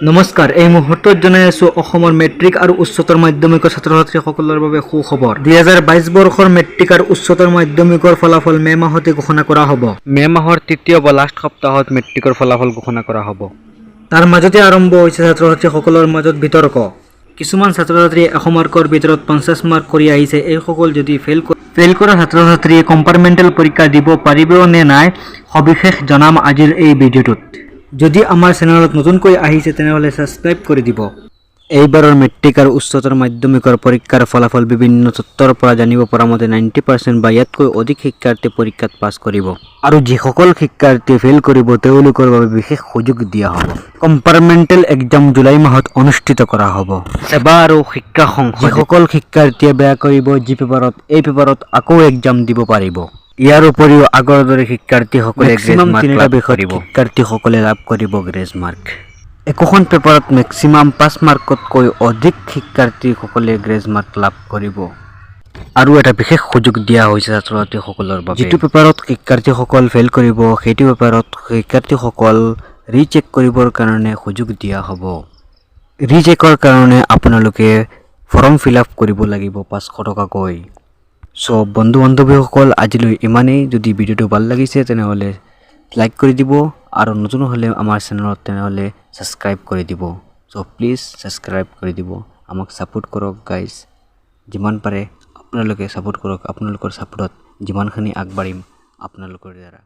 নমস্কাৰ, এই মুহূৰ্তত জনাই আছো অসমৰ মেট্ৰিক আৰু উচ্চতৰ মাধ্যমিকৰ ছাত্ৰ-ছাত্ৰীসকলৰ বাবে সুখবৰ। 2022 বৰ্ষৰ মেট্ৰিক আৰু উচ্চতৰ মাধ্যমিকৰ ফলাফল মে মাহতে ঘোষণা কৰা হ'ব। মে মাহৰ তৃতীয় বা লাষ্ট সপ্তাহত মেট্ৰিকৰ ফলাফল ঘোষণা কৰা হ'ব। তাৰ মাজতে আৰম্ভ হৈছে ছাত্ৰ-ছাত্ৰীসকলৰ মাজত বিতৰ্ক। কিছুমান ছাত্ৰ-ছাত্ৰীয়ে 100 মাৰ্কৰ ভিতৰত 50 মাৰ্ক কৰি আহিছে। এইসকল যদি ফেইল কৰা ছাত্ৰ-ছাত্ৰীয়ে কম্পাৰ্টমেণ্টেল পৰীক্ষা দিব পাৰিব নে নাই সবিশেষ জনাম আজিৰ এই ভিডিঅ'টোত। যদি আমাৰ চেনেলত নতুনকৈ আহিছে তেনেহ'লে ছাবস্ক্ৰাইব কৰি দিব। এইবাৰৰ মেট্ৰিক আৰু উচ্চতৰ মাধ্যমিকৰ পৰীক্ষাৰ ফলাফল বিভিন্ন সূত্ৰৰ পৰা জানিব পৰা মতে 90% বা ইয়াতকৈ অধিক শিক্ষাৰ্থী পৰীক্ষাত পাছ কৰিব। আৰু যিসকল শিক্ষাৰ্থীয়ে ফেইল কৰিব তেওঁলোকৰ বাবে বিশেষ সুযোগ দিয়া হ'ব। কম্পাৰ্টমেণ্টেল এক্সাম জুলাই মাহত অনুষ্ঠিত কৰা হ'ব। সেৱা আৰু শিক্ষা সংসদ যিসকল শিক্ষাৰ্থীয়ে বেয়া কৰিব এই পেপাৰত আকৌ এক্সাম দিব পাৰিব। ইয়াৰ উপৰিও আগৰ দৰে শিক্ষাৰ্থীসকলে শিক্ষাৰ্থীসকলে লাভ কৰিব গ্ৰেছ মাৰ্ক। একোখন পেপাৰত মেক্সিমাম 5 মাৰ্কতকৈ অধিক শিক্ষাৰ্থীসকলে গ্ৰেছ মাৰ্ক লাভ কৰিব। আৰু এটা বিশেষ সুযোগ দিয়া হৈছে ছাত্ৰ-ছাত্ৰীসকলৰ বাবে। যিটো পেপাৰত শিক্ষাৰ্থীসকল ফেইল কৰিব সেইটো পেপাৰত শিক্ষাৰ্থীসকল ৰিচেক কৰিবৰ কাৰণে সুযোগ দিয়া হ'ব। ৰিচেকৰ কাৰণে আপোনালোকে ফৰ্ম ফিল-আপ কৰিব লাগিব 500 টকাকৈ। চ' বন্ধু-বান্ধৱীসকল আজিলৈ ইমানেই। যদি ভিডিঅ'টো ভাল লাগিছে তেনেহ'লে লাইক কৰি দিব আৰু নতুন হ'লে আমাৰ চেনেলত তেনেহ'লে ছাবস্ক্ৰাইব কৰি দিব। চ' প্লিজ ছাবস্ক্ৰাইব কৰি দিব। আমাক ছাপোৰ্ট কৰক গাইজ। যিমান পাৰে আপোনালোকে ছাপোৰ্ট কৰক। আপোনালোকৰ ছাপোৰ্টত যিমানখিনি আগবাঢ়িম আপোনালোকৰ দ্বাৰা।